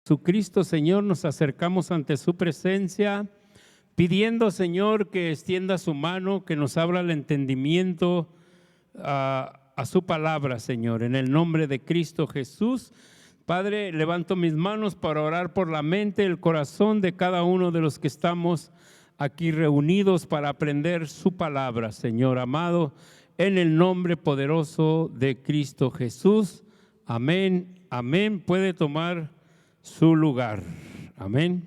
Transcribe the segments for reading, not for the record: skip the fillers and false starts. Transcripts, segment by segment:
Jesucristo, Señor, nos acercamos ante su presencia, pidiendo, Señor, que extienda su mano, que nos abra el entendimiento a su palabra, Señor, en el nombre de Cristo Jesús. Padre, levanto mis manos para orar por la mente, el corazón de cada uno de los que estamos aquí reunidos para aprender su palabra, Señor amado, en el nombre poderoso de Cristo Jesús. Amén, amén. Puede tomar su lugar. Amén.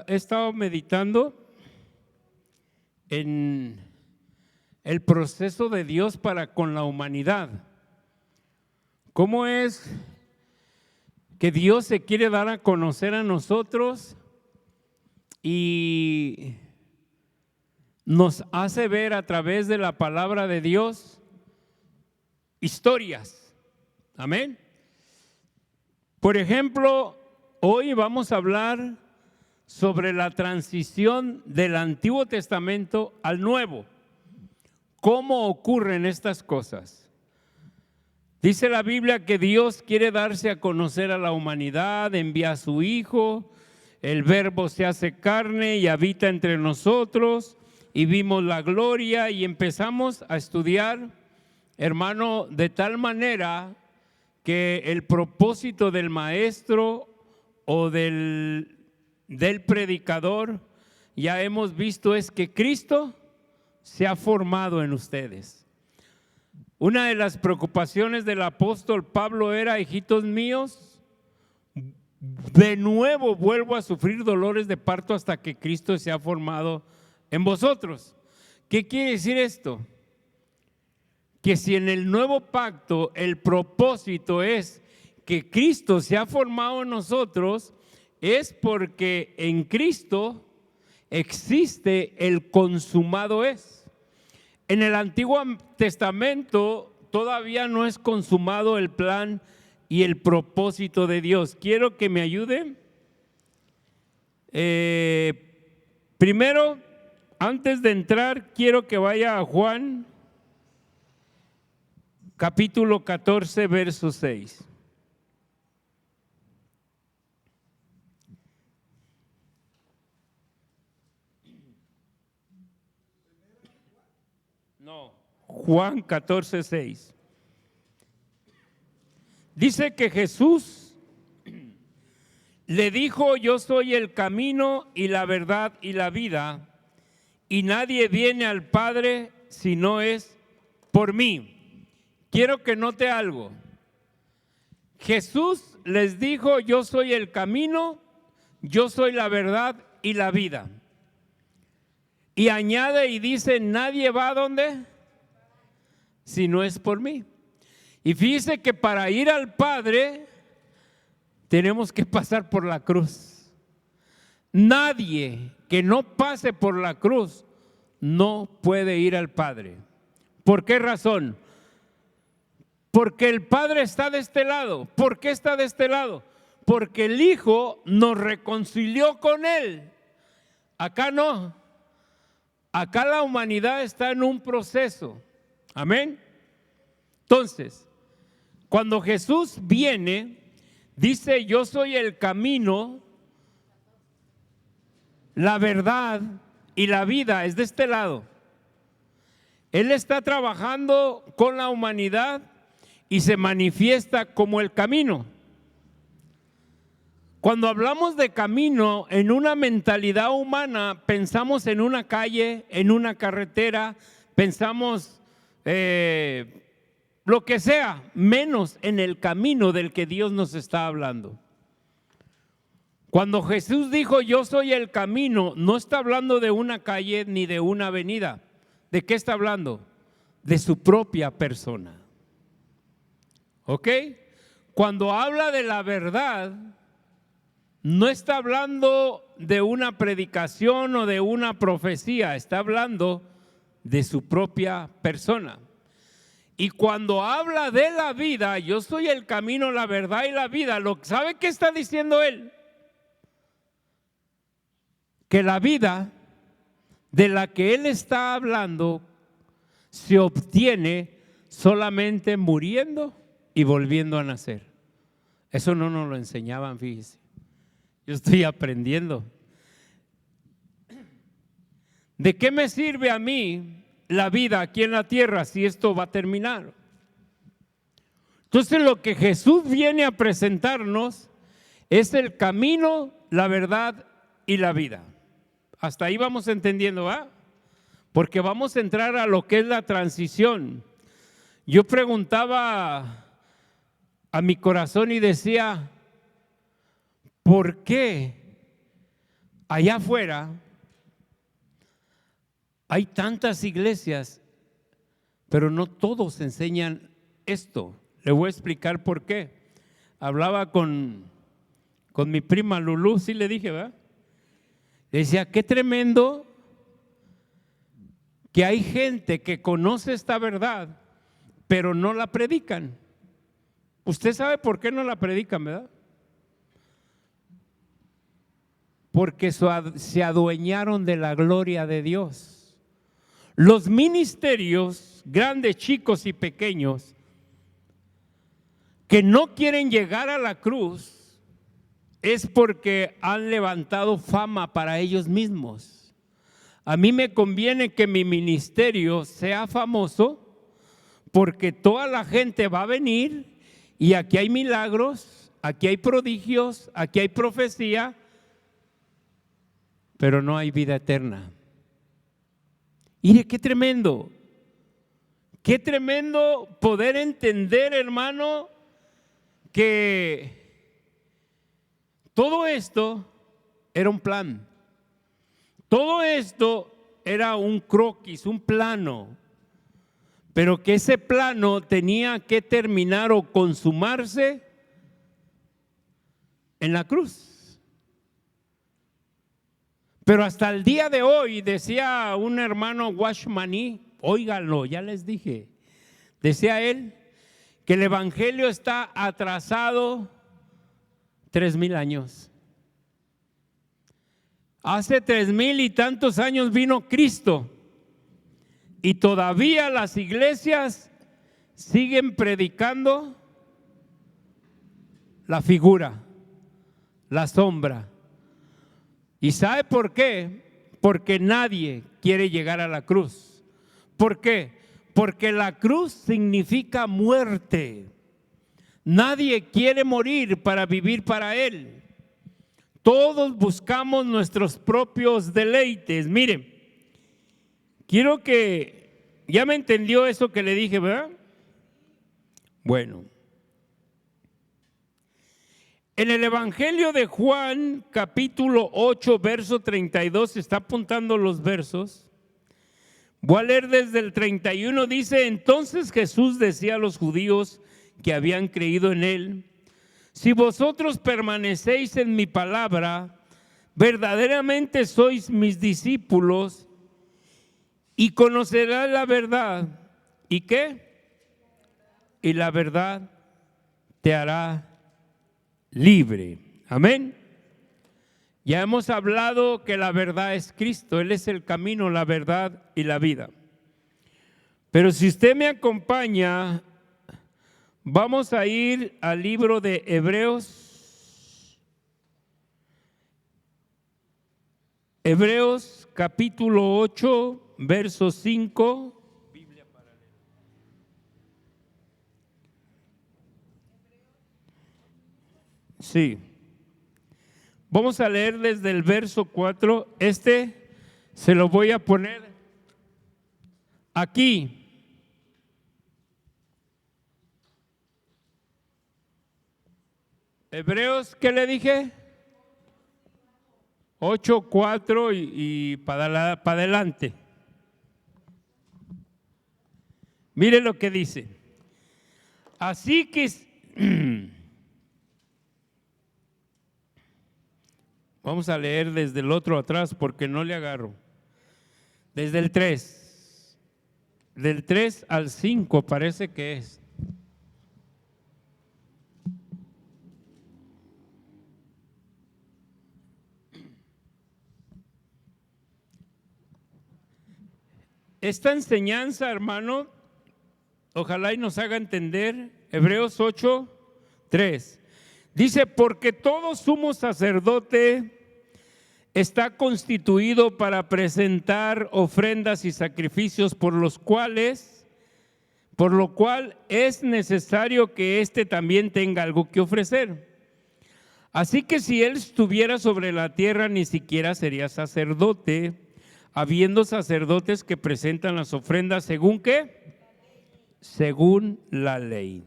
He estado meditando en el proceso de Dios para con la humanidad. ¿Cómo es que Dios se quiere dar a conocer a nosotros y nos hace ver a través de la palabra de Dios historias? Amén. Por ejemplo, hoy vamos a hablar sobre la transición del Antiguo Testamento al Nuevo. ¿Cómo ocurren estas cosas? Dice la Biblia que Dios quiere darse a conocer a la humanidad, envía a su Hijo, el Verbo se hace carne y habita entre nosotros, y vimos la gloria y empezamos a estudiar, hermano, de tal manera que el propósito del maestro o del predicador, ya hemos visto, es que Cristo se ha formado en ustedes. Una de las preocupaciones del apóstol Pablo era: hijitos míos, de nuevo vuelvo a sufrir dolores de parto hasta que Cristo se ha formado en vosotros. ¿Qué quiere decir esto? Que si en el nuevo pacto el propósito es que Cristo se ha formado en nosotros, es porque en Cristo existe el consumado es. En el Antiguo Testamento todavía no es consumado el plan y el propósito de Dios. Quiero que me ayude. Primero, antes de entrar, quiero que vaya a Juan, capítulo 14, verso 6. No, Juan 14, 6. Dice que Jesús le dijo: yo soy el camino y la verdad y la vida, y nadie viene al Padre si no es por mí. Quiero que note algo. Jesús les dijo: yo soy el camino, yo soy la verdad y la vida. Y añade y dice: nadie va a ¿dónde? Si no es por mí. Y fíjese que para ir al Padre tenemos que pasar por la cruz. Nadie que no pase por la cruz no puede ir al Padre. ¿Por qué razón? Porque el Padre está de este lado. ¿Por qué está de este lado? Porque el Hijo nos reconcilió con Él. Acá no. Acá la humanidad está en un proceso. Amén. Entonces, cuando Jesús viene, dice: yo soy el camino, la verdad y la vida. Es de este lado. Él está trabajando con la humanidad y se manifiesta como el camino. Cuando hablamos de camino, en una mentalidad humana pensamos en una calle, en una carretera, pensamos lo que sea, menos en el camino del que Dios nos está hablando. Cuando Jesús dijo: yo soy el camino, no está hablando de una calle ni de una avenida. ¿De qué está hablando? De su propia persona. ¿Ok? Cuando habla de la verdad, no está hablando de una predicación o de una profecía, está hablando de su propia persona. Y cuando habla de la vida: yo soy el camino, la verdad y la vida, ¿sabe qué está diciendo él? Que la vida de la que él está hablando se obtiene solamente muriendo y volviendo a nacer. Eso no nos lo enseñaban, fíjese. Yo estoy aprendiendo. ¿De qué me sirve a mí la vida aquí en la tierra si esto va a terminar? Entonces lo que Jesús viene a presentarnos es el camino, la verdad y la vida. Hasta ahí vamos entendiendo, ¿va? Porque vamos a entrar a lo que es la transición. Yo preguntaba a mi corazón y decía, ¿por qué allá afuera hay tantas iglesias, pero no todos enseñan esto? Le voy a explicar por qué. Hablaba con mi prima Lulú, sí le dije, ¿verdad? Le decía, qué tremendo que hay gente que conoce esta verdad, pero no la predican. Usted sabe por qué no la predican, ¿verdad? Porque se adueñaron de la gloria de Dios. Los ministerios, grandes, chicos y pequeños, que no quieren llegar a la cruz, es porque han levantado fama para ellos mismos. A mí me conviene que mi ministerio sea famoso, porque toda la gente va a venir y aquí hay milagros, aquí hay prodigios, aquí hay profecía, pero no hay vida eterna. Mire, qué tremendo poder entender, hermano, que todo esto era un plan. Todo esto era un croquis, un plano, pero que ese plano tenía que terminar o consumarse en la cruz. Pero hasta el día de hoy, decía un hermano Washmaní, óiganlo, ya les dije, decía él que el evangelio está atrasado 3,000 años. Hace 3,000 y tantos años vino Cristo y todavía las iglesias siguen predicando la figura, la sombra. ¿Y sabe por qué? Porque nadie quiere llegar a la cruz. ¿Por qué? Porque la cruz significa muerte. Nadie quiere morir para vivir para Él. Todos buscamos nuestros propios deleites. Miren, quiero que, ya me entendió eso que le dije, ¿verdad? Bueno, en el Evangelio de Juan, capítulo 8, verso 32, está apuntando los versos. Voy a leer desde el 31, dice, entonces Jesús decía a los judíos que habían creído en Él, si vosotros permanecéis en mi palabra, verdaderamente sois mis discípulos y conocerás la verdad. ¿Y qué? Y la verdad te hará libre. Amén. Ya hemos hablado que la verdad es Cristo. Él es el camino, la verdad y la vida. Pero si usted me acompaña, vamos a ir al libro de Hebreos. Hebreos capítulo 8, verso 5. Sí. Vamos a leer desde el verso 4. Este se lo voy a poner aquí. Hebreos, ¿qué le dije? 8:4 y para adelante. Mire lo que dice. Así que vamos a leer desde el otro atrás porque no le agarro. Desde el 3. Del 3 al 5 parece que es. Esta enseñanza, hermano, ojalá y nos haga entender Hebreos 8:3. Dice, porque todo sumo sacerdote está constituido para presentar ofrendas y sacrificios, por lo cual es necesario que éste también tenga algo que ofrecer. Así que si él estuviera sobre la tierra, ni siquiera sería sacerdote, habiendo sacerdotes que presentan las ofrendas según ¿qué? Según la ley.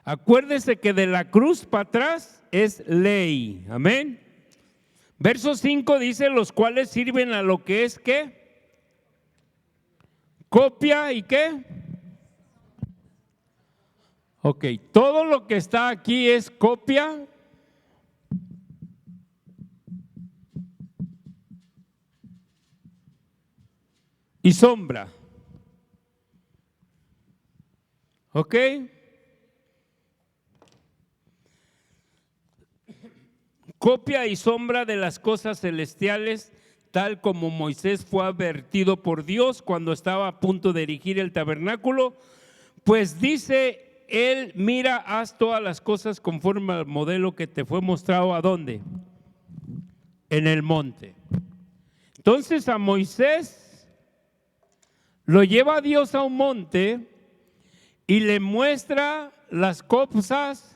Acuérdese que de la cruz para atrás es ley. Amén. Verso 5 dice, los cuales sirven a lo que es ¿qué? Copia y ¿qué? Ok, todo lo que está aquí es copia y sombra. ¿Ok? Copia y sombra de las cosas celestiales, tal como Moisés fue advertido por Dios cuando estaba a punto de erigir el tabernáculo, pues dice él, mira, haz todas las cosas conforme al modelo que te fue mostrado. ¿A dónde? En el monte. Entonces a Moisés lo lleva Dios a un monte y le muestra las cosas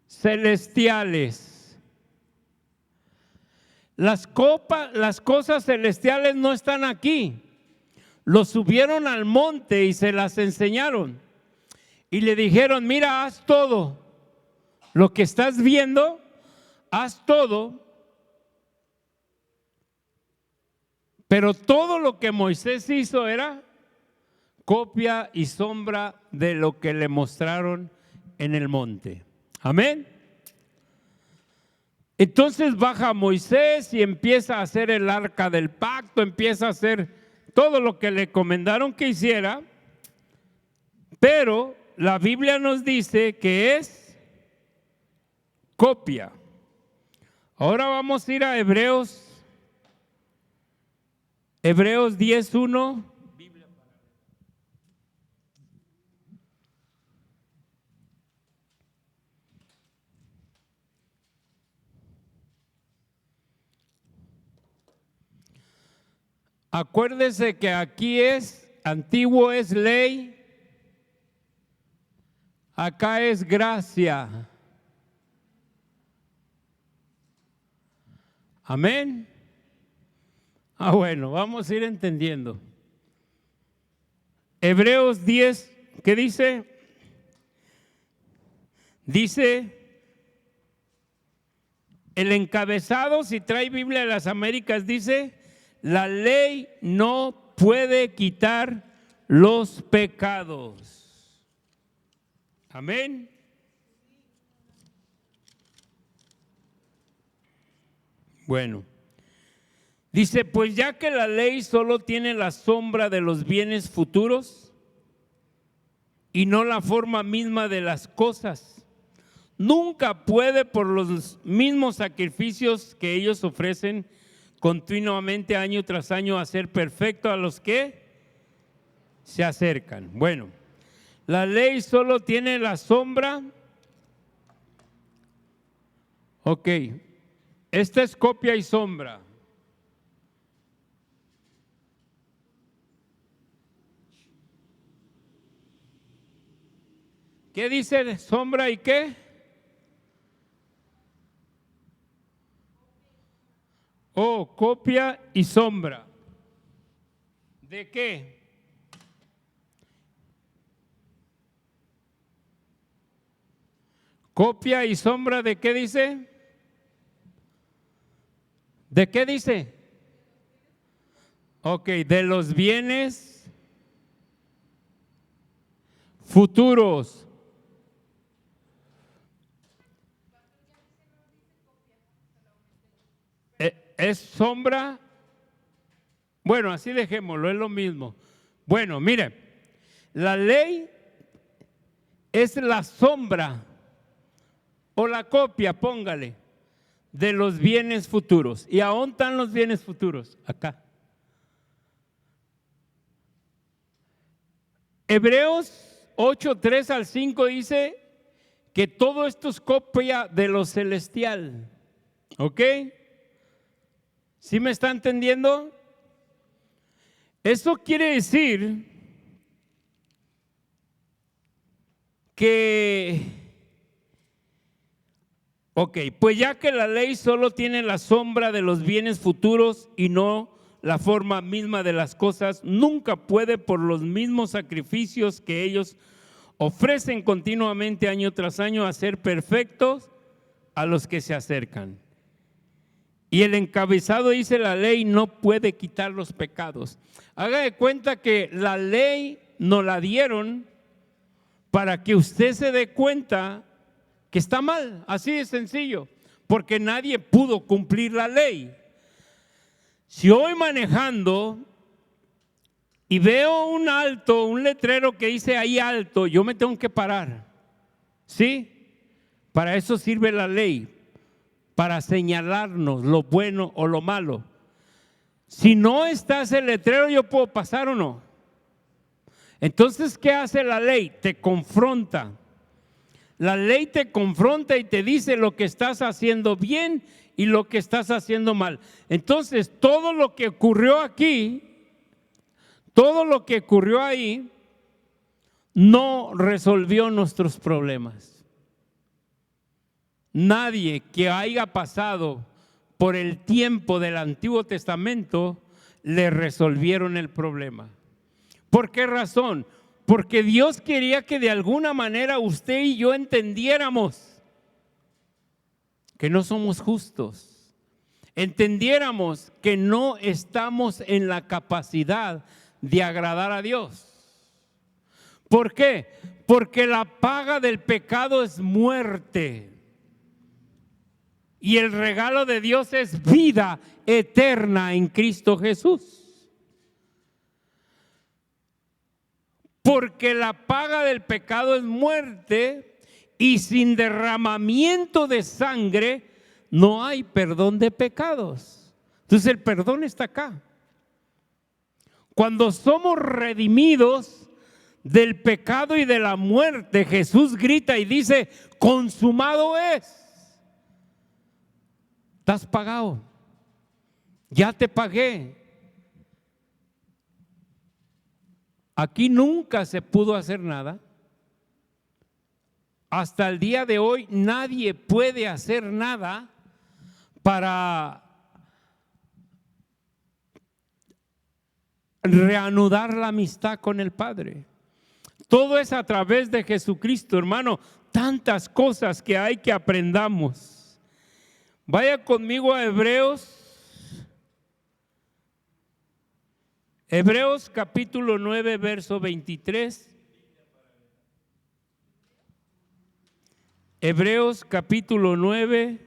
celestiales. Las cosas celestiales no están aquí. Los subieron al monte y se las enseñaron. Y le dijeron, mira, haz todo. Lo que estás viendo, haz todo. Pero todo lo que Moisés hizo era copia y sombra de lo que le mostraron en el monte. Amén. Entonces baja Moisés y empieza a hacer el arca del pacto, empieza a hacer todo lo que le encomendaron que hiciera, pero la Biblia nos dice que es copia. Ahora vamos a ir a Hebreos 10:1. Acuérdese que aquí es, antiguo es ley, acá es gracia. Amén. Bueno, vamos a ir entendiendo. Hebreos 10, ¿qué dice? Dice el encabezado, si trae Biblia de las Américas, dice: la ley no puede quitar los pecados. Amén. Bueno, dice, pues ya que la ley solo tiene la sombra de los bienes futuros y no la forma misma de las cosas, nunca puede, por los mismos sacrificios que ellos ofrecen continuamente año tras año, hacer perfecto a los que se acercan. Bueno, la ley solo tiene la sombra. Ok, esta es copia y sombra. ¿Qué dice sombra y qué? Oh, copia y sombra. ¿De qué? Copia y sombra, ¿de qué dice? ¿De qué dice? Ok, de los bienes futuros. ¿Es sombra? Bueno, así dejémoslo, es lo mismo. Bueno, mire, la ley es la sombra o la copia, póngale, de los bienes futuros. ¿Y a dónde están los bienes futuros? Acá. Hebreos 8, 3 al 5 dice que todo esto es copia de lo celestial. ¿Ok? ¿Sí me está entendiendo? Eso quiere decir que, pues ya que la ley solo tiene la sombra de los bienes futuros y no la forma misma de las cosas, nunca puede, por los mismos sacrificios que ellos ofrecen continuamente año tras año, hacer perfectos a los que se acercan. Y el encabezado dice: la ley no puede quitar los pecados. Haga de cuenta que la ley nos la dieron para que usted se dé cuenta que está mal, así de sencillo, porque nadie pudo cumplir la ley. Si voy manejando y veo un letrero que dice ahí alto, yo me tengo que parar, ¿sí? Para eso sirve la ley, para señalarnos lo bueno o lo malo. Si no está ese letrero, ¿yo puedo pasar o no? Entonces, ¿qué hace la ley? Te confronta. La ley te confronta y te dice lo que estás haciendo bien y lo que estás haciendo mal. Entonces, todo lo que ocurrió aquí, todo lo que ocurrió ahí, no resolvió nuestros problemas. Nadie que haya pasado por el tiempo del Antiguo Testamento le resolvieron el problema. ¿Por qué razón? Porque Dios quería que de alguna manera usted y yo entendiéramos que no somos justos, entendiéramos que no estamos en la capacidad de agradar a Dios. ¿Por qué? Porque la paga del pecado es muerte y el regalo de Dios es vida eterna en Cristo Jesús. Porque la paga del pecado es muerte y sin derramamiento de sangre no hay perdón de pecados. Entonces el perdón está acá. Cuando somos redimidos del pecado y de la muerte, Jesús grita y dice: consumado es. Estás pagado. Ya te pagué. Aquí nunca se pudo hacer nada. Hasta el día de hoy nadie puede hacer nada para reanudar la amistad con el Padre. Todo es a través de Jesucristo, hermano. Tantas cosas que hay que aprendamos. Vaya conmigo a Hebreos. Hebreos capítulo 9, verso 23. Hebreos capítulo 9,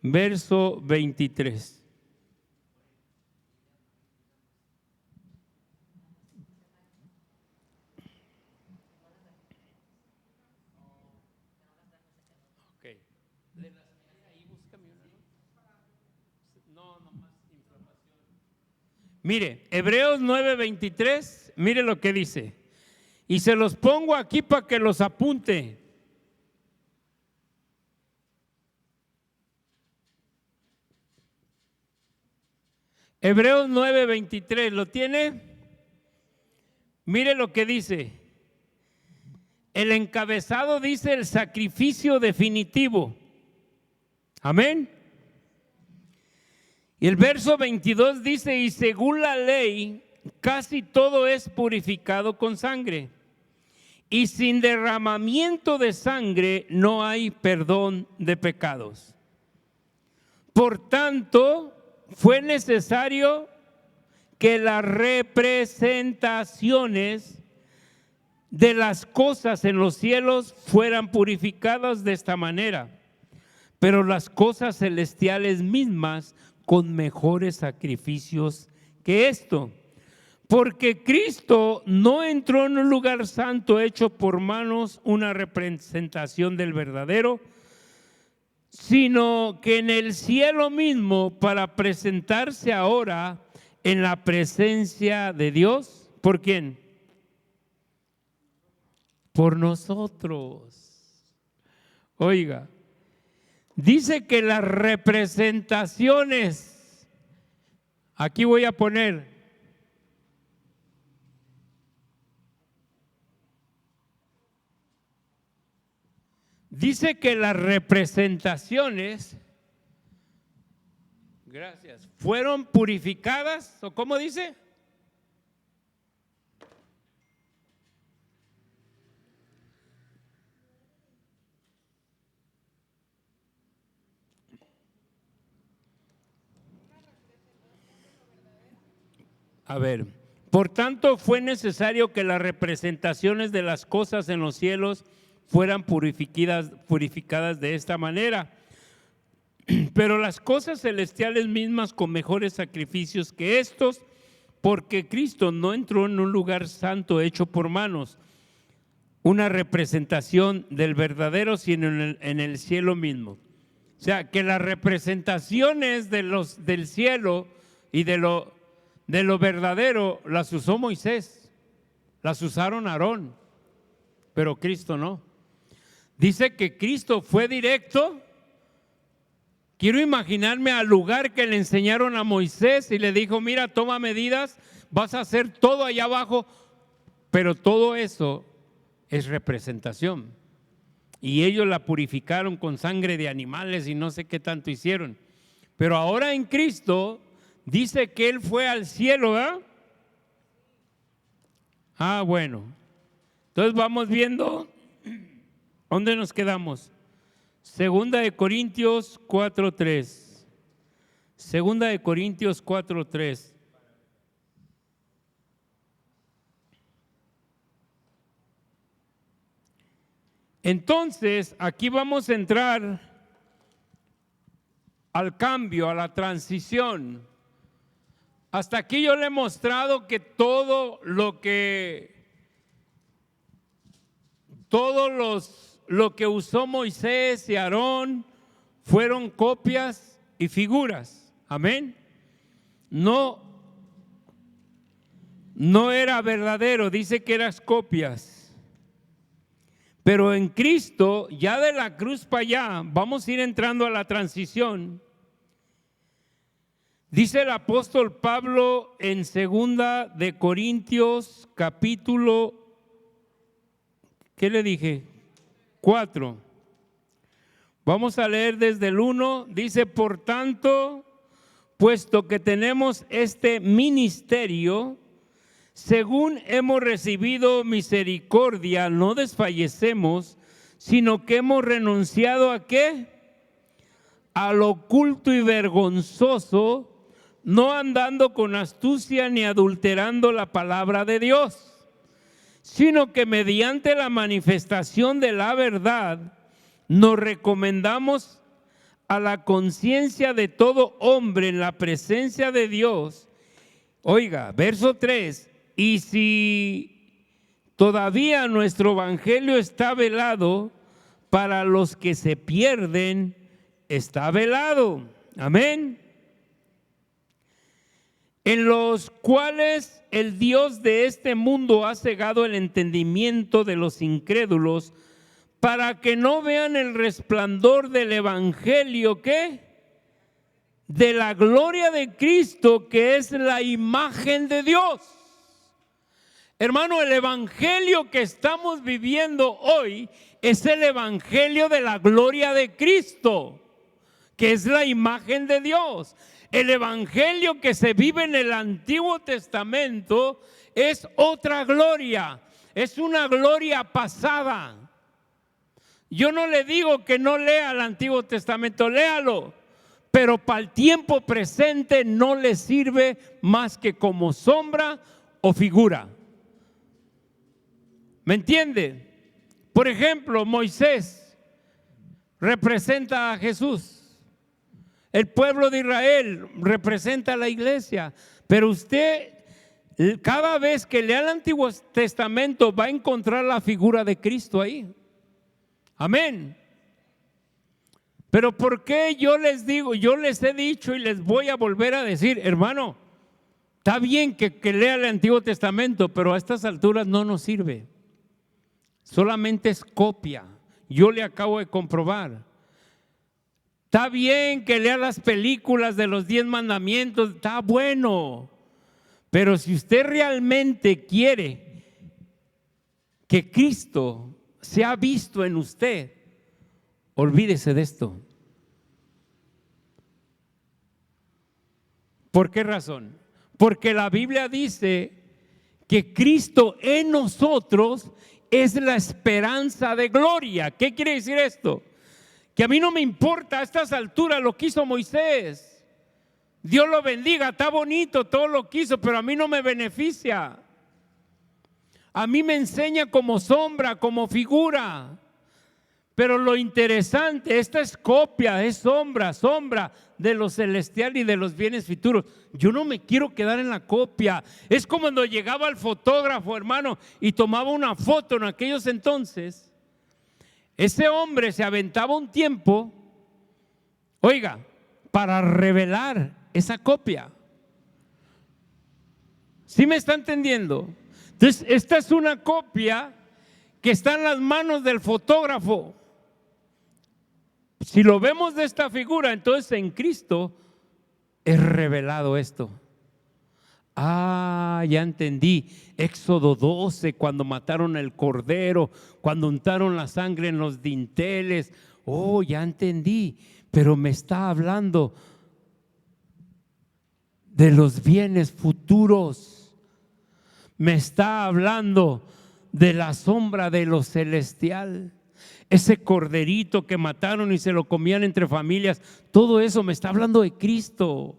verso 23. Okay. Mire, Hebreos 9:23, mire lo que dice. Y se los pongo aquí para que los apunte. Hebreos 9:23, ¿lo tiene? Mire lo que dice. El encabezado dice: el sacrificio definitivo. Amén. Y el verso 22 dice: y según la ley, casi todo es purificado con sangre. Y sin derramamiento de sangre no hay perdón de pecados. Por tanto, fue necesario que las representaciones de las cosas en los cielos fueran purificadas de esta manera, pero las cosas celestiales mismas con mejores sacrificios que esto. Porque Cristo no entró en un lugar santo hecho por manos, una representación del verdadero, sino que en el cielo mismo, para presentarse ahora en la presencia de Dios. ¿Por quién? por nosotros. Oiga, dice que las representaciones, aquí voy a poner, dice que las representaciones, gracias, fueron purificadas, ¿o cómo dice? A ver, por tanto fue necesario que las representaciones de las cosas en los cielos fueran purificadas de esta manera. Pero las cosas celestiales mismas con mejores sacrificios que estos, porque Cristo no entró en un lugar santo hecho por manos, una representación del verdadero, sino en el cielo mismo. O sea, que las representaciones del cielo y de lo verdadero las usó Moisés, las usaron Aarón, pero Cristo no. Dice que Cristo fue directo. Quiero imaginarme al lugar que le enseñaron a Moisés y le dijo, mira, toma medidas, vas a hacer todo allá abajo, pero todo eso es representación. Y ellos la purificaron con sangre de animales y no sé qué tanto hicieron. Pero ahora en Cristo dice que Él fue al cielo, ¿verdad? Ah, bueno. Entonces vamos viendo dónde nos quedamos. Segunda de Corintios 4:3. Segunda de Corintios 4:3. Entonces, aquí vamos a entrar al cambio, a la transición. Hasta aquí yo le he mostrado que todo lo que usó Moisés y Aarón fueron copias y figuras. Amén. No era verdadero, dice que eran copias. Pero en Cristo, ya de la cruz para allá, vamos a ir entrando a la transición. Dice el apóstol Pablo en segunda de Corintios capítulo, ¿qué le dije? 4. Vamos a leer desde el 1. Dice, por tanto, puesto que tenemos este ministerio, según hemos recibido misericordia, no desfallecemos, sino que hemos renunciado ¿a qué? A lo oculto y vergonzoso, no andando con astucia ni adulterando la palabra de Dios, sino que mediante la manifestación de la verdad nos recomendamos a la conciencia de todo hombre en la presencia de Dios. Oiga, verso 3, y si todavía nuestro evangelio está velado, para los que se pierden está velado. Amén. En los cuales el Dios de este mundo ha cegado el entendimiento de los incrédulos, para que no vean el resplandor del evangelio, ¿qué? De la gloria de Cristo, que es la imagen de Dios. Hermano, el evangelio que estamos viviendo hoy es el evangelio de la gloria de Cristo, que es la imagen de Dios. El evangelio que se vive en el Antiguo Testamento es otra gloria, es una gloria pasada. Yo no le digo que no lea el Antiguo Testamento, léalo, pero para el tiempo presente no le sirve más que como sombra o figura. ¿Me entiende? Por ejemplo, Moisés representa a Jesús. El pueblo de Israel representa a la iglesia. Pero usted, cada vez que lea el Antiguo Testamento, va a encontrar la figura de Cristo ahí. Amén. Pero ¿por qué yo les digo, yo les he dicho y les voy a volver a decir, hermano, está bien que lea el Antiguo Testamento, pero a estas alturas no nos sirve. solamente es copia. Yo le acabo de comprobar. Está bien que lea las películas de los 10 mandamientos, está bueno. Pero si usted realmente quiere que Cristo sea visto en usted, olvídese de esto. ¿Por qué razón? Porque la Biblia dice que Cristo en nosotros es la esperanza de gloria. ¿Qué quiere decir esto? Que a mí no me importa a estas alturas lo que hizo Moisés. Dios lo bendiga, está bonito todo lo que hizo, pero a mí no me beneficia. A mí me enseña como sombra, como figura. Pero lo interesante, esta es copia, es sombra de lo celestial y de los bienes futuros. Yo no me quiero quedar en la copia. Es como cuando llegaba el fotógrafo, hermano, y tomaba una foto en aquellos entonces. Ese hombre se aventaba un tiempo, oiga, para revelar esa copia. ¿Sí me está entendiendo? Entonces, esta es una copia que está en las manos del fotógrafo. Si lo vemos de esta figura, entonces en Cristo es revelado esto. Ah, ya entendí. Éxodo 12, cuando mataron el cordero, cuando untaron la sangre en los dinteles. Oh, ya entendí. Pero me está hablando de los bienes futuros. Me está hablando de la sombra de lo celestial. Ese corderito que mataron y se lo comían entre familias. Todo eso me está hablando de Cristo.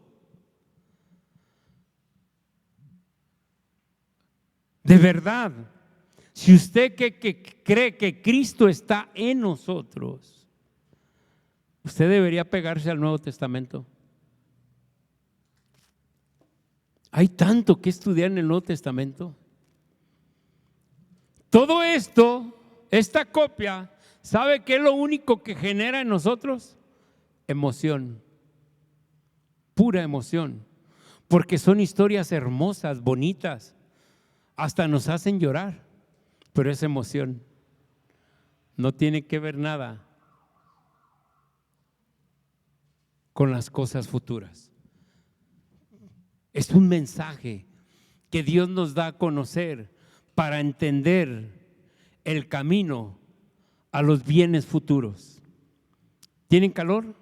De verdad, si usted que cree que Cristo está en nosotros, usted debería pegarse al Nuevo Testamento. Hay tanto que estudiar en el Nuevo Testamento. Todo esto, esta copia, ¿sabe qué es lo único que genera en nosotros? Emoción, pura emoción, porque son historias hermosas, bonitas. Hasta nos hacen llorar, pero es emoción. No tiene que ver nada con las cosas futuras. Es un mensaje que Dios nos da a conocer para entender el camino a los bienes futuros. ¿Tienen calor?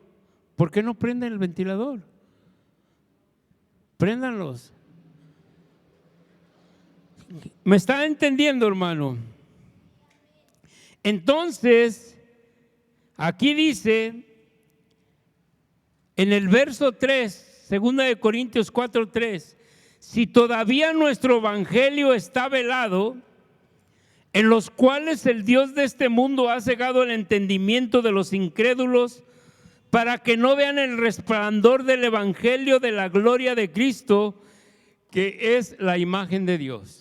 ¿Por qué no prenden el ventilador? Préndanlos. ¿Me está entendiendo, hermano? Entonces, aquí dice en el verso 3, 2 de Corintios 4:3, si todavía nuestro evangelio está velado, en los cuales el Dios de este mundo ha cegado el entendimiento de los incrédulos, para que no vean el resplandor del evangelio de la gloria de Cristo, que es la imagen de Dios.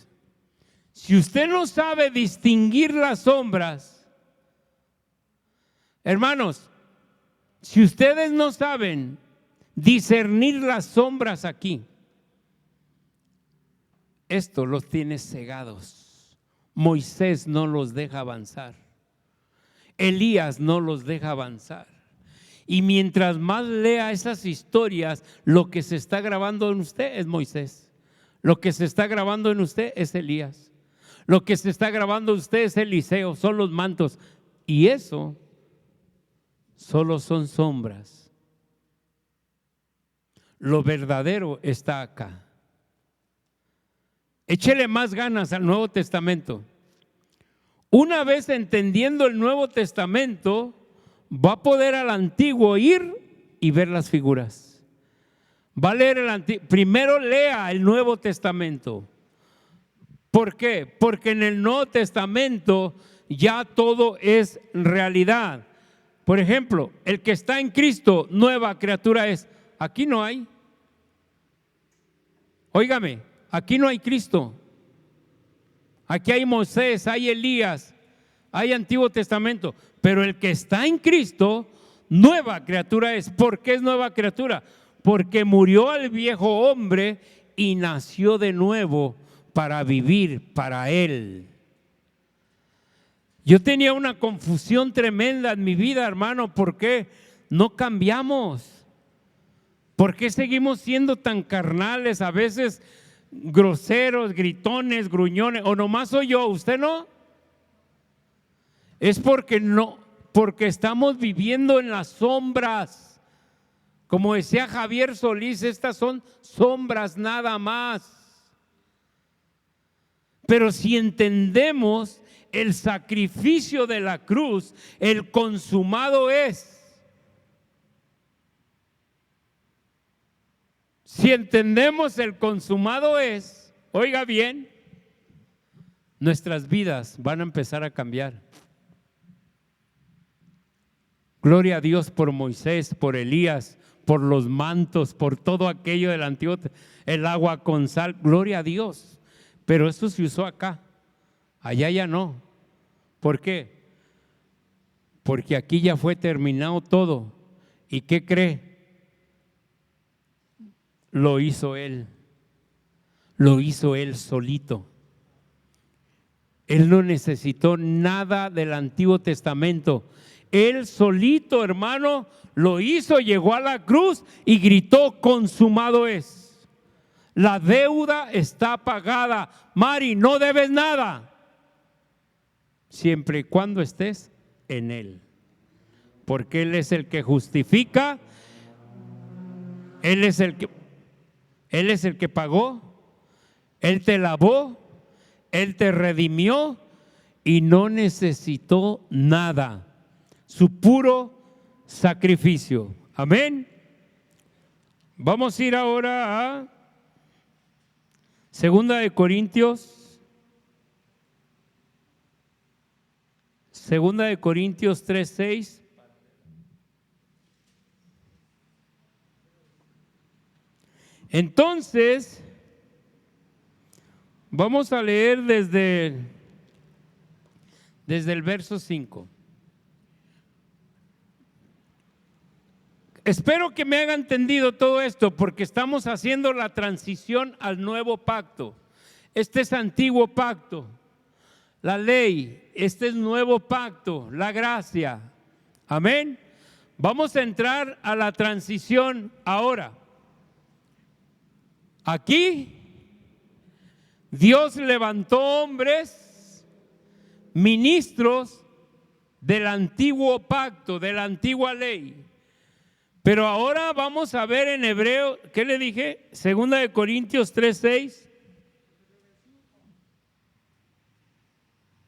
Si usted no sabe distinguir las sombras, hermanos, si ustedes no saben discernir las sombras aquí, esto los tiene cegados. Moisés no los deja avanzar. Elías no los deja avanzar. Y mientras más lea esas historias, lo que se está grabando en usted es Moisés. Lo que se está grabando en usted es Elías. Lo que se está grabando en usted es Eliseo, son los mantos. Y eso solo son sombras. Lo verdadero está acá. Échele más ganas al Nuevo Testamento. Una vez entendiendo el Nuevo Testamento, va a poder al Antiguo ir y ver las figuras. Va a leer el Antiguo. Primero lea el Nuevo Testamento. ¿Por qué? Porque en el Nuevo Testamento ya todo es realidad. Por ejemplo, el que está en Cristo, nueva criatura es. Aquí no hay. Óigame, aquí no hay Cristo. Aquí hay Moisés, hay Elías, hay Antiguo Testamento. Pero el que está en Cristo, nueva criatura es. ¿Por qué es nueva criatura? Porque murió el viejo hombre y nació de nuevo para vivir para Él. Yo tenía una confusión tremenda en mi vida, hermano. ¿Por qué no cambiamos? ¿Por qué seguimos siendo tan carnales, a veces groseros, gritones, gruñones? ¿O nomás soy yo? ¿Usted no? Es porque estamos viviendo en las sombras. Como decía Javier Solís, estas son sombras nada más. Pero si entendemos el sacrificio de la cruz, el consumado es. Si entendemos el consumado es, oiga bien, nuestras vidas van a empezar a cambiar. Gloria a Dios por Moisés, por Elías, por los mantos, por todo aquello del Antiguo, el agua con sal, gloria a Dios. Pero eso se usó acá, allá ya no. ¿Por qué? Porque aquí ya fue terminado todo. ¿Y qué cree? Lo hizo Él solito. Él no necesitó nada del Antiguo Testamento. Él solito, hermano, lo hizo, llegó a la cruz y gritó: consumado es. La deuda está pagada. Mari, no debes nada, siempre y cuando estés en Él, porque Él es el que justifica. Él es el que pagó. Él te lavó, Él te redimió y no necesitó nada. Su puro sacrificio. Amén. Vamos a ir ahora a Segunda de Corintios 3:6. Entonces, vamos a leer desde el verso 5. Espero que me haga entendido todo esto, porque estamos haciendo la transición al nuevo pacto. Este es antiguo pacto, la ley. Este es nuevo pacto, la gracia. Amén. Vamos a entrar a la transición ahora. Aquí Dios levantó hombres, ministros del antiguo pacto, de la antigua ley. Pero ahora vamos a ver en hebreo, ¿qué le dije? Segunda de Corintios 3:6.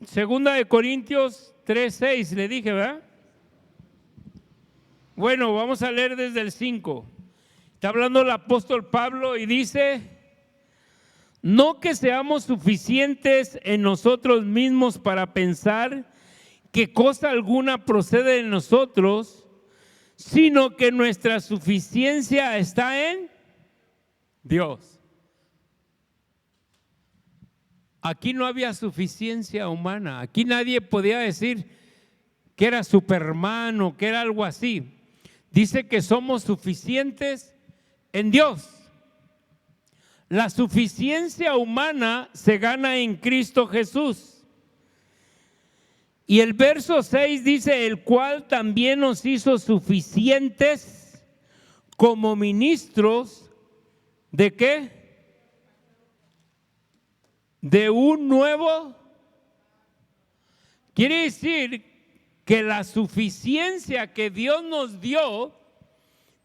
Segunda de Corintios 3:6 le dije, ¿verdad? Bueno, vamos a leer desde el 5. Está hablando el apóstol Pablo y dice: no que seamos suficientes en nosotros mismos para pensar que cosa alguna procede de nosotros, sino que nuestra suficiencia está en Dios. Aquí no había suficiencia humana. Aquí nadie podía decir que era Superman o que era algo así. Dice que somos suficientes en Dios. La suficiencia humana se gana en Cristo Jesús. Y el verso 6 dice: el cual también nos hizo suficientes como ministros ¿de qué? De un nuevo. Quiere decir que la suficiencia que Dios nos dio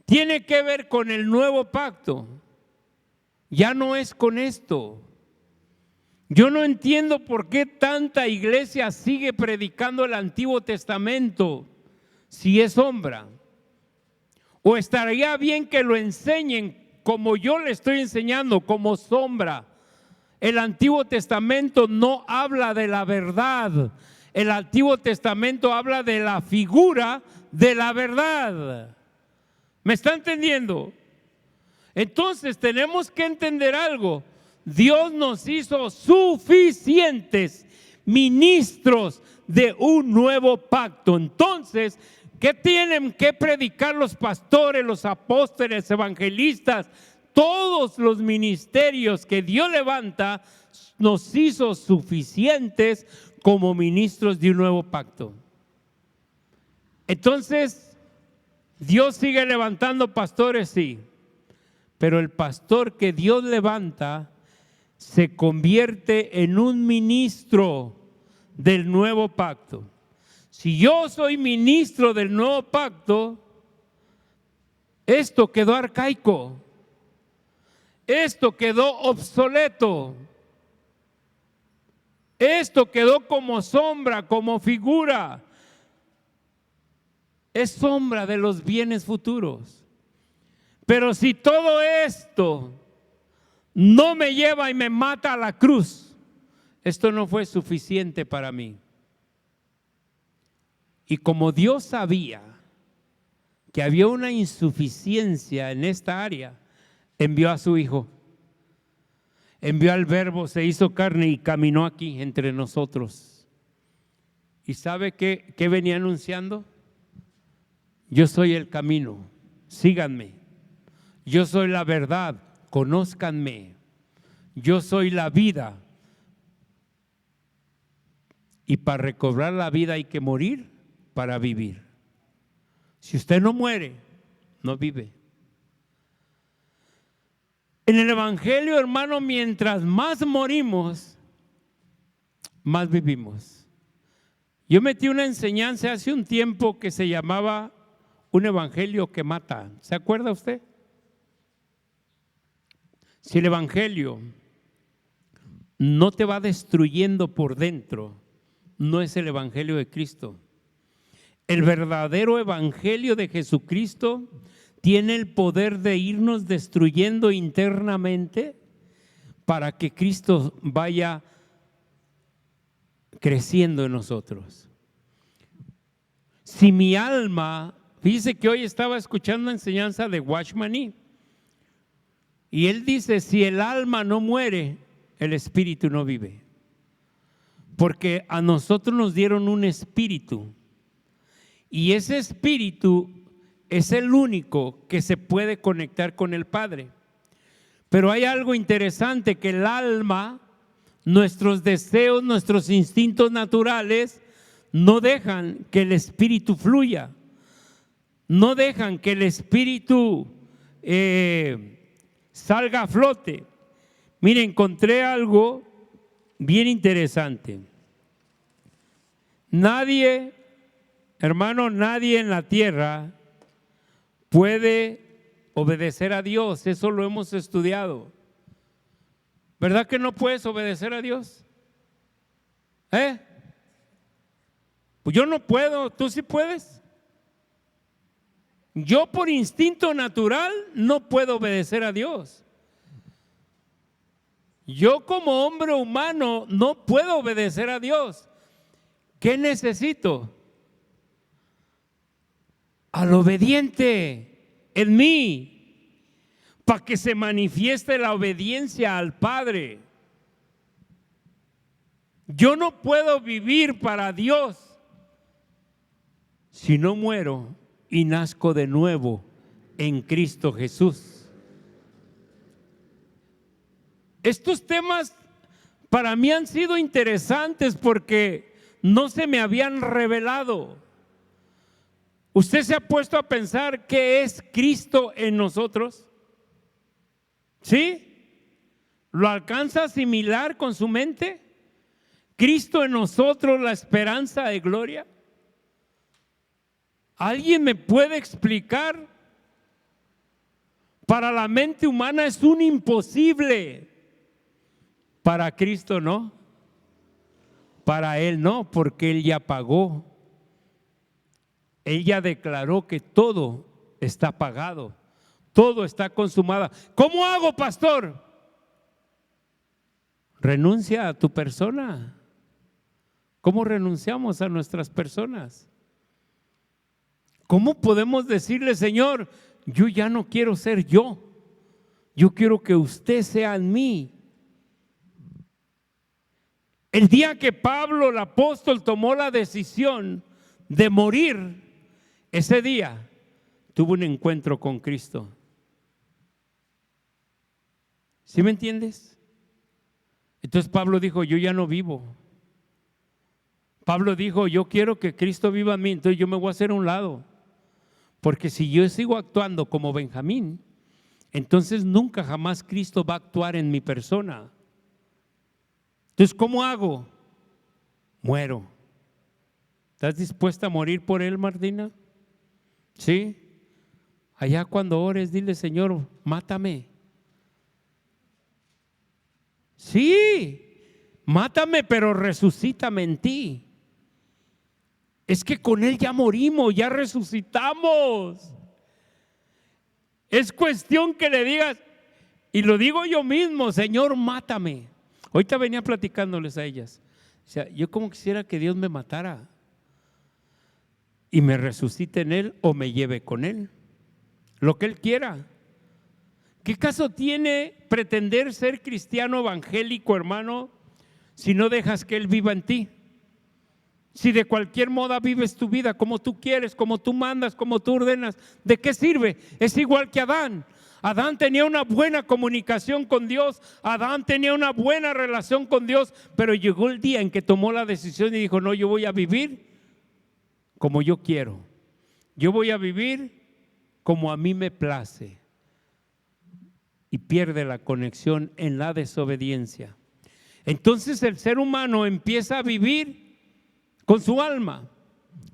tiene que ver con el nuevo pacto. Ya no es con esto. Yo no entiendo por qué tanta iglesia sigue predicando el Antiguo Testamento si es sombra. O estaría bien que lo enseñen como yo le estoy enseñando, como sombra. El Antiguo Testamento no habla de la verdad. El Antiguo Testamento habla de la figura de la verdad. ¿Me está entendiendo? Entonces tenemos que entender algo. Dios nos hizo suficientes ministros de un nuevo pacto. Entonces, ¿qué tienen que predicar los pastores, los apóstoles, evangelistas? Todos los ministerios que Dios levanta nos hizo suficientes como ministros de un nuevo pacto. Entonces, Dios sigue levantando pastores, sí, pero el pastor que Dios levanta se convierte en un ministro del nuevo pacto. Si yo soy ministro del nuevo pacto, esto quedó arcaico, esto quedó obsoleto, esto quedó como sombra, como figura. Es sombra de los bienes futuros. Pero si todo esto no me lleva y me mata a la cruz, esto no fue suficiente para mí. Y como Dios sabía que había una insuficiencia en esta área, envió a su Hijo. Envió al Verbo, se hizo carne y caminó aquí entre nosotros. ¿Y sabe qué venía anunciando? Yo soy el camino, síganme. Yo soy la verdad, conózcanme. Yo soy la vida. Y para recobrar la vida hay que morir para vivir. Si usted no muere, no vive. En el Evangelio, hermano, mientras más morimos, más vivimos. Yo metí una enseñanza hace un tiempo que se llamaba un evangelio que mata. ¿Se acuerda usted? Si el evangelio no te va destruyendo por dentro, no es el evangelio de Cristo. El verdadero evangelio de Jesucristo tiene el poder de irnos destruyendo internamente para que Cristo vaya creciendo en nosotros. Si mi alma, fíjese que hoy estaba escuchando enseñanza de Watchman Nee, y él dice, si el alma no muere, el espíritu no vive. Porque a nosotros nos dieron un espíritu, y ese espíritu es el único que se puede conectar con el Padre. Pero hay algo interesante, que el alma, nuestros deseos, nuestros instintos naturales, no dejan que el espíritu fluya. No dejan que el espíritu salga a flote. Mire, encontré algo bien interesante. Nadie, hermano, nadie en la tierra puede obedecer a Dios. Eso lo hemos estudiado. ¿Verdad que no puedes obedecer a Dios? Pues yo no puedo, tú sí puedes. Yo por instinto natural no puedo obedecer a Dios. Yo como hombre humano no puedo obedecer a Dios. ¿Qué necesito? Al obediente en mí, para que se manifieste la obediencia al Padre. Yo no puedo vivir para Dios si no muero y nazco de nuevo en Cristo Jesús. Estos temas para mí han sido interesantes porque no se me habían revelado. ¿Usted se ha puesto a pensar qué es Cristo en nosotros? ¿Sí? ¿Lo alcanza a asimilar con su mente? ¿Cristo en nosotros, la esperanza de gloria? ¿Alguien me puede explicar? Para la mente humana es un imposible. Para Cristo no. Para Él no, porque Él ya pagó. Él ya declaró que todo está pagado. Todo está consumado. ¿Cómo hago, pastor? Renuncia a tu persona. ¿Cómo renunciamos a nuestras personas? ¿Cómo podemos decirle, Señor, yo ya no quiero ser yo? Yo quiero que usted sea en mí. El día que Pablo, el apóstol, tomó la decisión de morir, ese día tuvo un encuentro con Cristo. ¿Sí me entiendes? Entonces Pablo dijo, yo ya no vivo. Pablo dijo, yo quiero que Cristo viva en mí, entonces yo me voy a hacer a un lado. Porque si yo sigo actuando como Benjamín, entonces nunca jamás Cristo va a actuar en mi persona. Entonces, ¿cómo hago? Muero. ¿Estás dispuesta a morir por Él, Martina? ¿Sí? Allá cuando ores, dile, Señor, mátame. Sí, mátame, pero resucítame en ti. Es que con Él ya morimos, ya resucitamos. Es cuestión que le digas, y lo digo yo mismo, Señor, mátame. Ahorita venía platicándoles a ellas. O sea, yo como quisiera que Dios me matara y me resucite en Él o me lleve con Él. Lo que Él quiera. ¿Qué caso tiene pretender ser cristiano evangélico, hermano, si no dejas que Él viva en ti? Si de cualquier modo vives tu vida como tú quieres, como tú mandas, como tú ordenas, ¿de qué sirve? Es igual que Adán. Adán tenía una buena comunicación con Dios, Adán tenía una buena relación con Dios, pero llegó el día en que tomó la decisión y dijo, no, yo voy a vivir como yo quiero. Yo voy a vivir como a mí me place. Y pierde la conexión en la desobediencia. Entonces el ser humano empieza a vivir con su alma,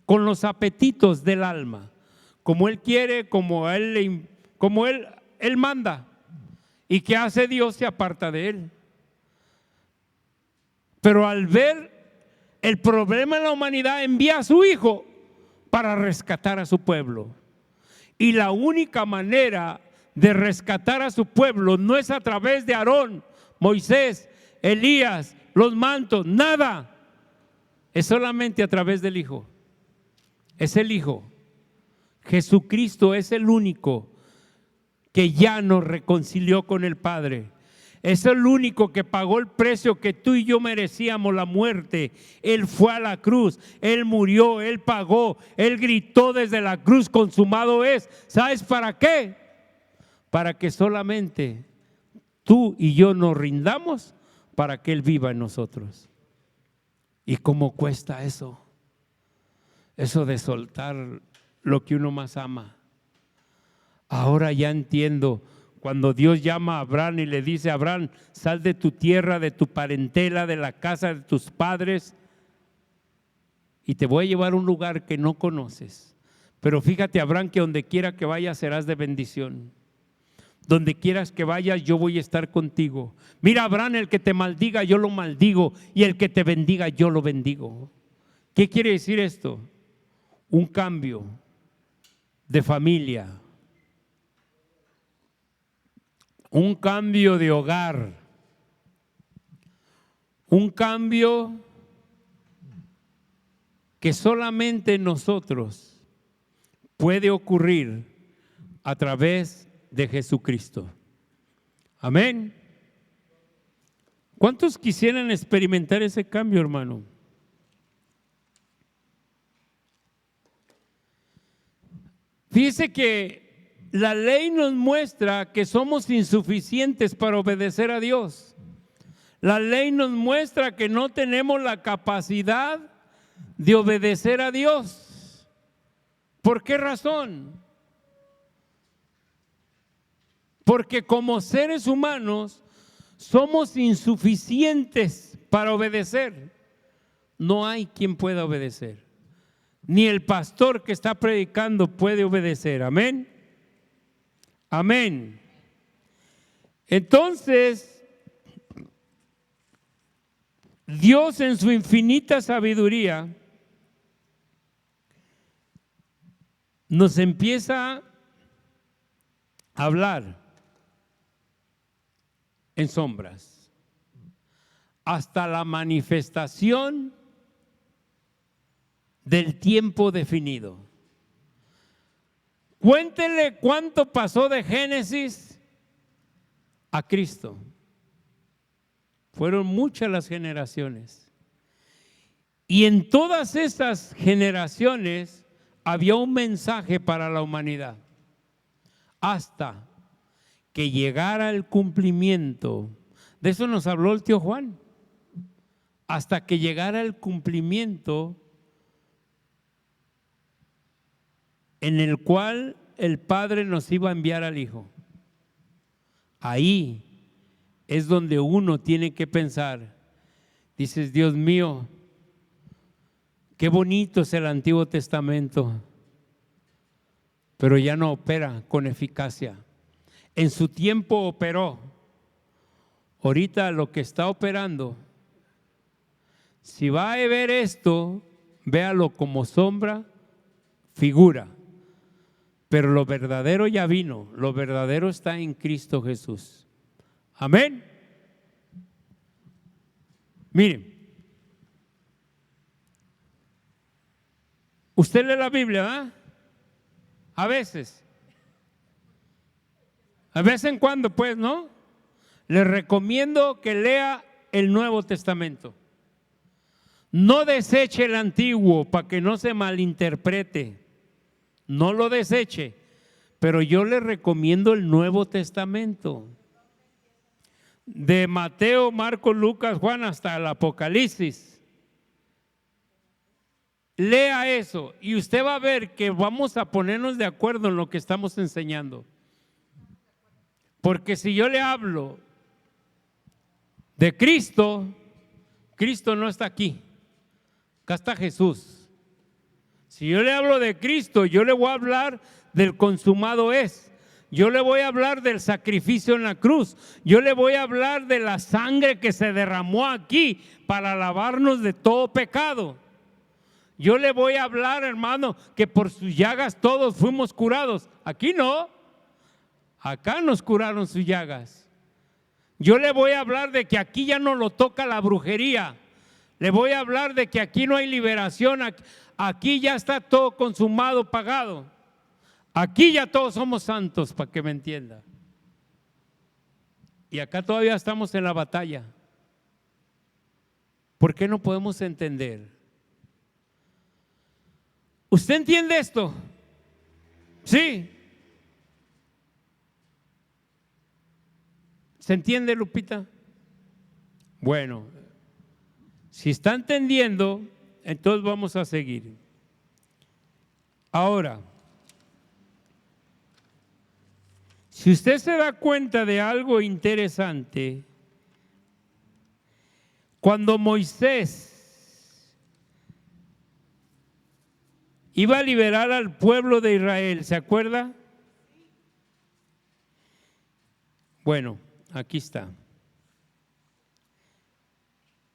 con los apetitos del alma, como él quiere, como él manda. ¿Y qué hace Dios? Se aparta de él. Pero al ver el problema en la humanidad, envía a su Hijo para rescatar a su pueblo. Y la única manera de rescatar a su pueblo no es a través de Aarón, Moisés, Elías, los mantos, nada. Es solamente a través del Hijo. Es el Hijo. Jesucristo es el único que ya nos reconcilió con el Padre. Es el único que pagó el precio que tú y yo merecíamos, la muerte. Él fue a la cruz, Él murió, Él pagó, Él gritó desde la cruz, consumado es. ¿Sabes para qué? Para que solamente tú y yo nos rindamos para que Él viva en nosotros. ¿Y cómo cuesta eso? Eso de soltar lo que uno más ama. Ahora ya entiendo cuando Dios llama a Abraham y le dice, Abraham, sal de tu tierra, de tu parentela, de la casa de tus padres y te voy a llevar a un lugar que no conoces. Pero fíjate, Abraham, que donde quiera que vayas serás de bendición. Donde quieras que vayas, yo voy a estar contigo. Mira, Abraham, el que te maldiga, yo lo maldigo, y el que te bendiga, yo lo bendigo. ¿Qué quiere decir esto? Un cambio de familia, un cambio de hogar, un cambio que solamente nosotros puede ocurrir a través de Jesucristo. Amén. ¿Cuántos quisieran experimentar ese cambio, hermano? Fíjese que la ley nos muestra que somos insuficientes para obedecer a Dios. La ley nos muestra que no tenemos la capacidad de obedecer a Dios. ¿Por qué razón? Porque como seres humanos somos insuficientes para obedecer. No hay quien pueda obedecer. Ni el pastor que está predicando puede obedecer. Amén. Amén. Entonces, Dios en su infinita sabiduría nos empieza a hablar en sombras hasta la manifestación del tiempo definido. Cuéntele cuánto pasó de Génesis a Cristo. Fueron muchas las generaciones. Y en todas esas generaciones había un mensaje para la humanidad. Hasta que llegara el cumplimiento. De eso nos habló el tío Juan. hasta que llegara el cumplimiento en el cual el Padre nos iba a enviar al Hijo. Ahí es donde uno tiene que pensar. Dices, Dios mío, qué bonito es el Antiguo Testamento, pero ya no opera con eficacia. En su tiempo operó. Ahorita lo que está operando, si va a ver esto, véalo como sombra, figura. Pero lo verdadero ya vino, lo verdadero está en Cristo Jesús. Amén. Miren, usted lee la Biblia, ¿verdad? A veces. De vez en cuando, pues, ¿no? Le recomiendo que lea el Nuevo Testamento. No deseche el Antiguo para que no se malinterprete. No lo deseche, pero yo le recomiendo el Nuevo Testamento. De Mateo, Marcos, Lucas, Juan hasta el Apocalipsis. Lea eso y usted va a ver que vamos a ponernos de acuerdo en lo que estamos enseñando. Porque si yo le hablo de Cristo, Cristo no está aquí. Acá está Jesús. Si yo le hablo de Cristo, yo le voy a hablar del consumado es. Yo le voy a hablar del sacrificio en la cruz. Yo le voy a hablar de la sangre que se derramó aquí para lavarnos de todo pecado. Yo le voy a hablar, hermano, que por sus llagas todos fuimos curados. Aquí no. Acá nos curaron sus llagas. Yo le voy a hablar de que aquí ya no lo toca la brujería. Le voy a hablar de que aquí no hay liberación. Aquí ya está todo consumado, pagado. Aquí ya todos somos santos, para que me entienda. Y acá todavía estamos en la batalla. ¿Por qué no podemos entender? ¿Usted entiende esto? Sí. ¿Se entiende, Lupita? Bueno, si está entendiendo, entonces vamos a seguir. Ahora, si usted se da cuenta de algo interesante, cuando Moisés iba a liberar al pueblo de Israel, ¿se acuerda? Bueno, aquí está.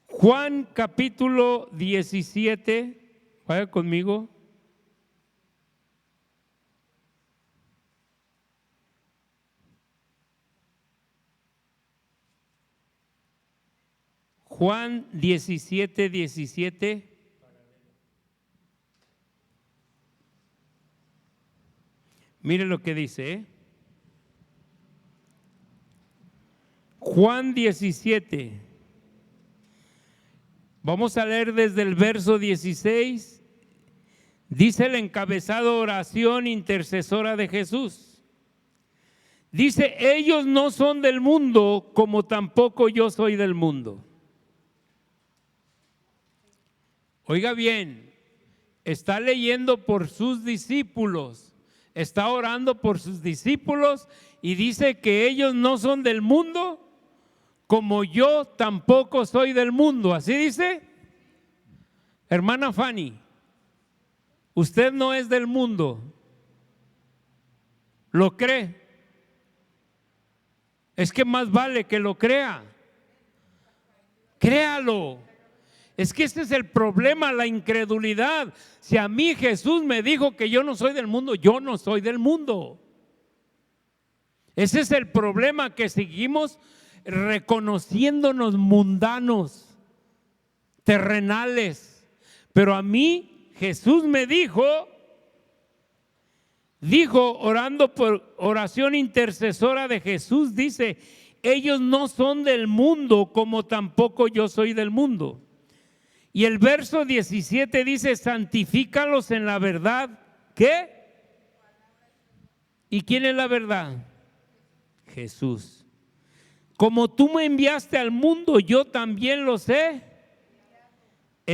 Juan capítulo 17, vaya conmigo. Juan 17, 17. Mire lo que dice, ¿eh? Juan 17. Vamos a leer desde el verso 16. Dice el encabezado oración intercesora de Jesús. Dice, ellos no son del mundo, como tampoco yo soy del mundo. Oiga bien, está leyendo por sus discípulos, está orando por sus discípulos y dice que ellos no son del mundo, como yo tampoco soy del mundo. ¿Así dice? Hermana Fanny, usted no es del mundo. ¿Lo cree? Es que más vale que lo crea. Créalo. Es que ese es el problema, la incredulidad. Si a mí Jesús me dijo que yo no soy del mundo, yo no soy del mundo. Ese es el problema, que seguimos reconociéndonos mundanos, terrenales. Pero a mí Jesús me dijo orando por oración intercesora de Jesús, dice, ellos no son del mundo, como tampoco yo soy del mundo. Y el verso 17 dice, santifícalos en la verdad. ¿Qué? ¿Y quién es la verdad? Jesús. Como tú me enviaste al mundo, yo también los he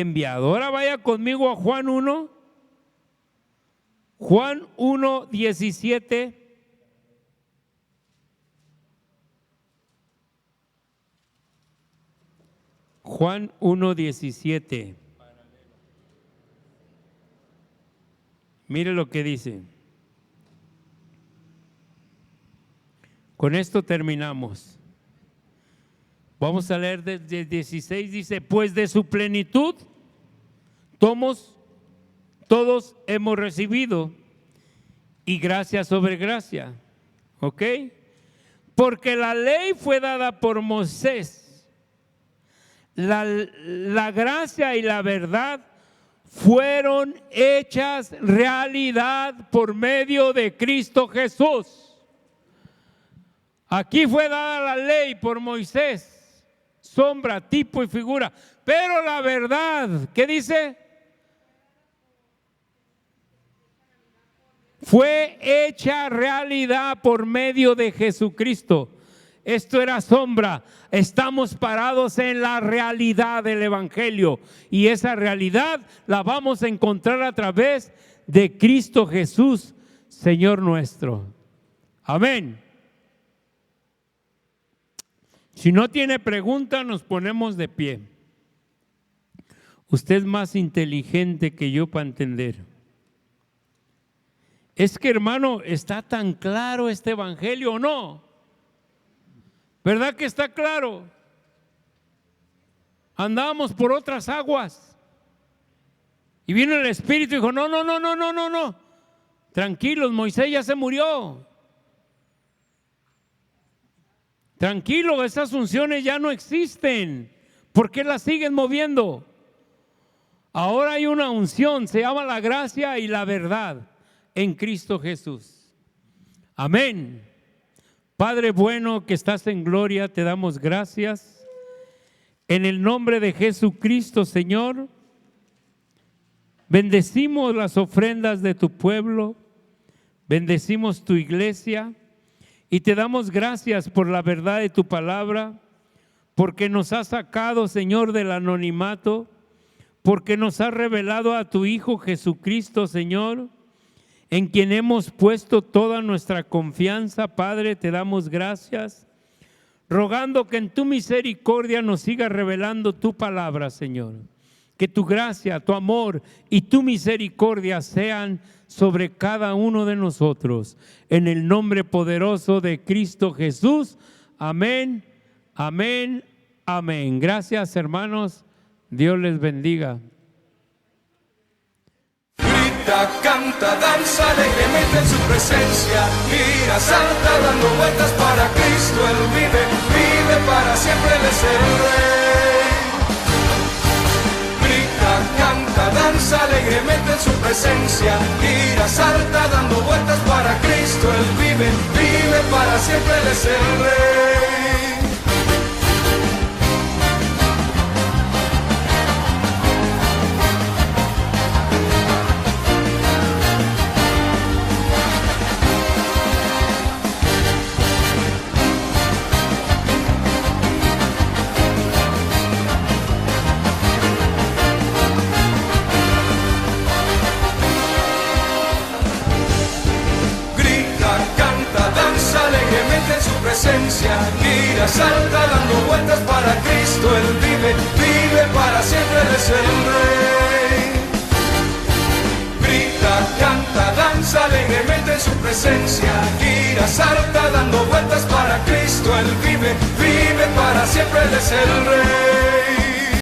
enviado. Ahora vaya conmigo a Juan 1. Juan 1, 17. Juan 1, 17. Mire lo que dice. Con esto terminamos. Vamos a leer desde el 16. Dice, pues de su plenitud todos hemos recibido, y gracia sobre gracia. ¿Ok? Porque la ley fue dada por Moisés. La gracia y la verdad fueron hechas realidad por medio de Cristo Jesús. Aquí fue dada la ley por Moisés, sombra, tipo y figura. Pero la verdad, ¿qué dice? Fue hecha realidad por medio de Jesucristo. Esto era sombra. Estamos parados en la realidad del Evangelio. Y esa realidad la vamos a encontrar a través de Cristo Jesús, Señor nuestro. Amén. Si no tiene pregunta, nos ponemos de pie. Usted es más inteligente que yo para entender. Es que, hermano, ¿está tan claro este Evangelio o no? ¿Verdad que está claro? Andábamos por otras aguas. Y vino el Espíritu y dijo, no. Tranquilos, Moisés ya se murió. Tranquilo, esas unciones ya no existen. ¿Por qué las siguen moviendo? Ahora hay una unción, se llama la gracia y la verdad en Cristo Jesús. Amén. Padre bueno que estás en gloria, te damos gracias. En el nombre de Jesucristo, Señor, bendecimos las ofrendas de tu pueblo, bendecimos tu iglesia y te damos gracias por la verdad de tu palabra, porque nos has sacado, Señor, del anonimato, porque nos has revelado a tu Hijo Jesucristo, Señor, en quien hemos puesto toda nuestra confianza. Padre, te damos gracias, rogando que en tu misericordia nos siga revelando tu palabra, Señor. Que tu gracia, tu amor y tu misericordia sean sobre cada uno de nosotros. En el nombre poderoso de Cristo Jesús. Amén, amén, amén. Gracias, hermanos. Dios les bendiga. Canta, danza alegremente en su presencia, gira, salta dando vueltas para Cristo, Él vive para siempre, Él es el Rey. Grita, canta, danza alegremente en su presencia, gira, salta dando vueltas para Cristo, Él vive para siempre, Él es el Rey. Gira, salta dando vueltas para Cristo, Él vive para siempre, Él es el Rey. Grita, canta, danza alegremente en su presencia, gira, salta dando vueltas para Cristo, Él vive para siempre, Él es el Rey.